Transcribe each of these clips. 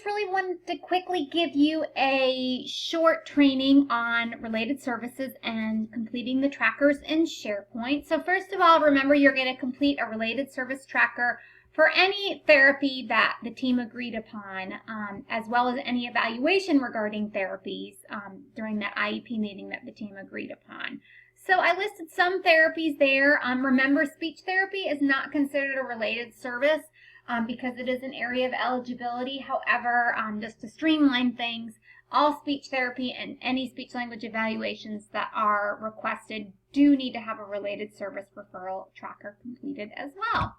just really wanted to quickly give you a short training on related services and completing the trackers in SharePoint. So first of all, remember you're going to complete a related service tracker for any therapy that the team agreed upon, as well as any evaluation regarding therapies during that IEP meeting that the team agreed upon. So I listed some therapies there. Remember, speech therapy is not considered a related service because it is an area of eligibility. However, just to streamline things, all speech therapy and any speech language evaluations that are requested do need to have a related service referral tracker completed as well.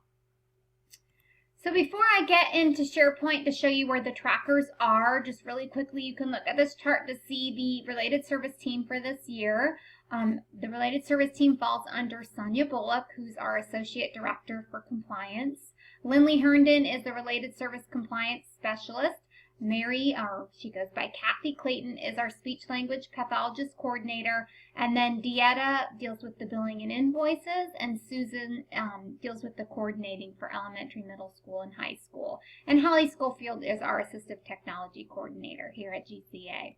So before I get into SharePoint to show you where the trackers are, just really quickly, you can look at this chart to see the related service team for this year. The related service team falls under Sonia Bullock, who's our Associate Director for Compliance. Lindley Herndon is the Related Service Compliance Specialist. Mary, or she goes by Kathy Clayton, is our Speech Language Pathologist Coordinator. And then Dieta deals with the billing and invoices, and Susan deals with the coordinating for elementary, middle school, and high school. And Holly Schofield is our Assistive Technology Coordinator here at GCA.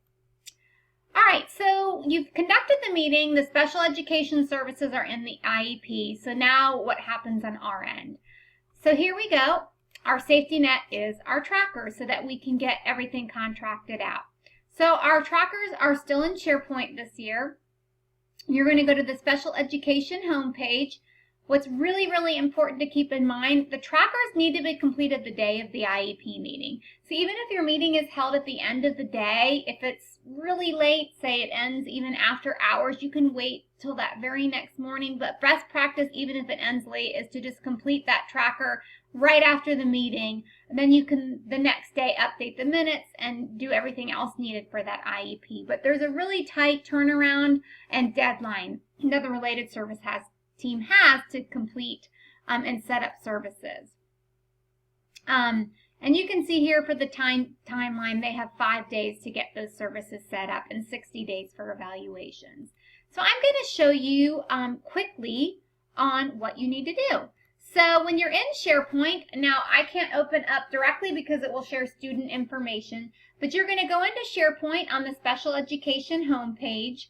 All right, so you've conducted the meeting. The special education services are in the IEP. So now what happens on our end? So here we go. Our safety net is our tracker so that we can get everything contracted out. So our trackers are still in SharePoint this year. You're going to go to the special education homepage. What's really, really important to keep in mind, the trackers need to be completed the day of the IEP meeting. So even if your meeting is held at the end of the day, if it's really late, say it ends even after hours, you can wait till that very next morning. But best practice, even if it ends late, is to just complete that tracker right after the meeting. And then you can, the next day, update the minutes and do everything else needed for that IEP. But there's a really tight turnaround and deadline that the related service team has to complete and set up services. And you can see here for the timeline, they have 5 days to get those services set up and 60 days for evaluations. So I'm going to show you quickly on what you need to do. So when you're in SharePoint, now I can't open up directly because it will share student information, but you're going to go into SharePoint on the special education homepage.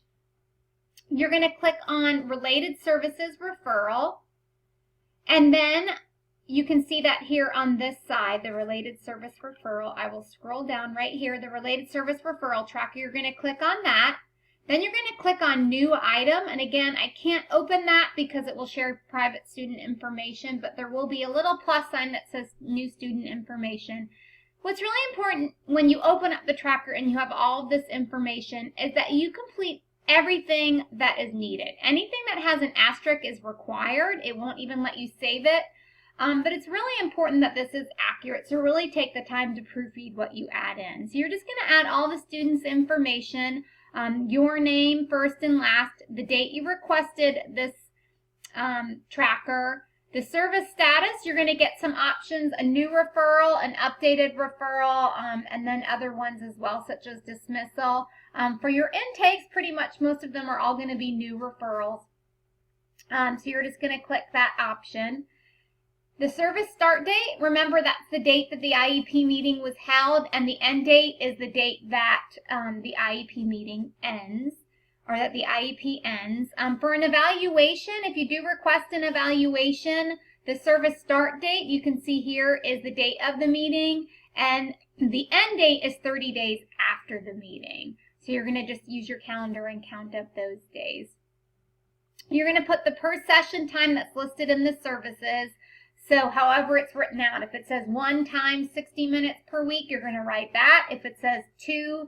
You're going to click on Related Services Referral, and then you can see that here on this side, the Related Service Referral. I will scroll down right here, the Related Service Referral tracker. You're going to click on that. Then you're going to click on New Item, and again, I can't open that because it will share private student information, but there will be a little plus sign that says New Student Information. What's really important when you open up the tracker and you have all of this information is that you complete everything that is needed. Anything that has an asterisk is required. It won't even let you save it. But it's really important that this is accurate, so really take the time to proofread what you add in. So you're just going to add all the students' information, your name first and last, the date you requested this tracker, the service status. You're going to get some options, a new referral, an updated referral, and then other ones as well, such as dismissal. For your intakes, pretty much most of them are all going to be new referrals. So you're just going to click that option. The service start date, remember that's the date that the IEP meeting was held, and the end date is the date that the IEP meeting ends, or that the IEP ends. For an evaluation, if you do request an evaluation, the service start date, you can see here, is the date of the meeting, and the end date is 30 days after the meeting. So you're going to just use your calendar and count up those days. You're going to put the per session time that's listed in the services. So however it's written out, if it says 1 time 60 minutes per week, you're going to write that. If it says 2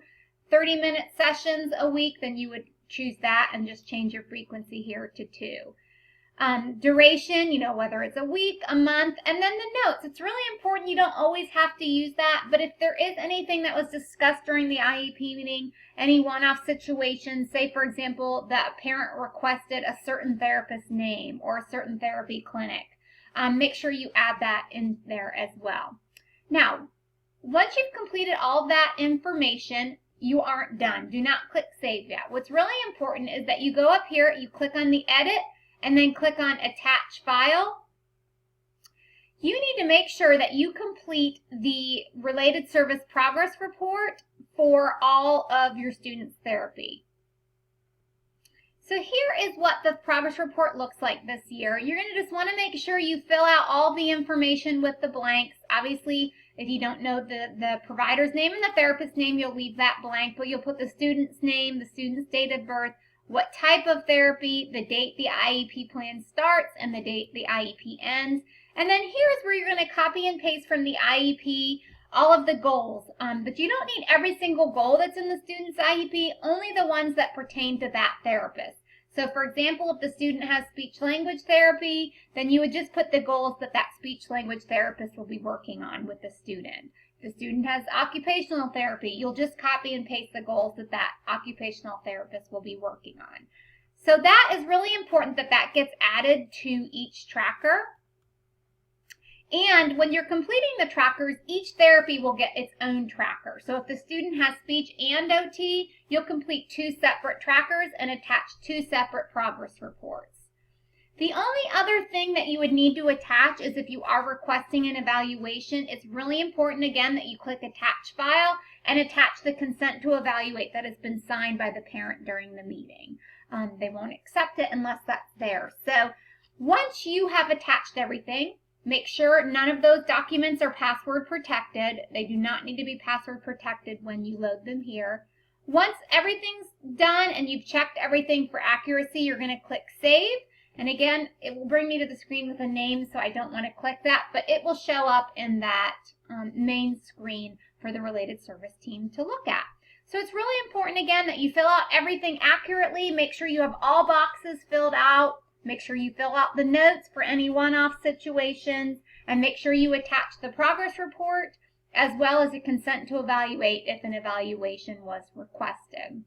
30-minute sessions a week, then you would choose that and just change your frequency here to 2. Duration, whether it's a week, a month, and then the notes. It's really important. You don't always have to use that, but if there is anything that was discussed during the IEP meeting, any one-off situation, say for example that a parent requested a certain therapist's name or a certain therapy clinic, make sure you add that in there as well. Now, once you've completed all that information, you aren't done. Do not click Save yet. What's really important is that you go up here, you click on the Edit, and then click on Attach File. you need to make sure that you complete the related service progress report for all of your students' therapy. So here is what the progress report looks like this year. You're going to just want to make sure you fill out all the information with the blanks. Obviously, if you don't know the provider's name and the therapist's name, you'll leave that blank, but you'll put the student's name, the student's date of birth, what type of therapy, the date the IEP plan starts, and the date the IEP ends. And then here's where you're going to copy and paste from the IEP all of the goals. But you don't need every single goal that's in the student's IEP, only the ones that pertain to that therapist. So for example, if the student has speech language therapy, then you would just put the goals that that speech language therapist will be working on with the student. If the student has occupational therapy, you'll just copy and paste the goals that that occupational therapist will be working on. So that is really important that that gets added to each tracker. And when you're completing the trackers, each therapy will get its own tracker. So if the student has speech and OT, you'll complete 2 separate trackers and attach 2 separate progress reports. The only other thing that you would need to attach is if you are requesting an evaluation, it's really important again that you click Attach File and attach the consent to evaluate that has been signed by the parent during the meeting. They won't accept it unless that's there. So once you have attached everything, make sure none of those documents are password protected. They do not need to be password protected when you load them here. Once everything's done and you've checked everything for accuracy, you're going to click Save. And again, it will bring me to the screen with a name, so I don't want to click that, but it will show up in that main screen for the related service team to look at. So it's really important, again, that you fill out everything accurately. Make sure you have all boxes filled out. Make sure you fill out the notes for any one-off situations, and make sure you attach the progress report as well as a consent to evaluate if an evaluation was requested.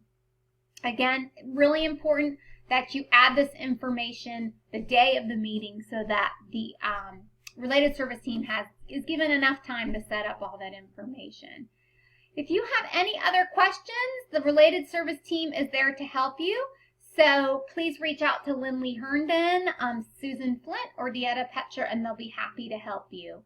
Again, really important that you add this information the day of the meeting so that the related service team is given enough time to set up all that information. If you have any other questions, the related service team is there to help you. So please reach out to Lindley Herndon, Susan Flint, or Dieta Petcher, and they'll be happy to help you.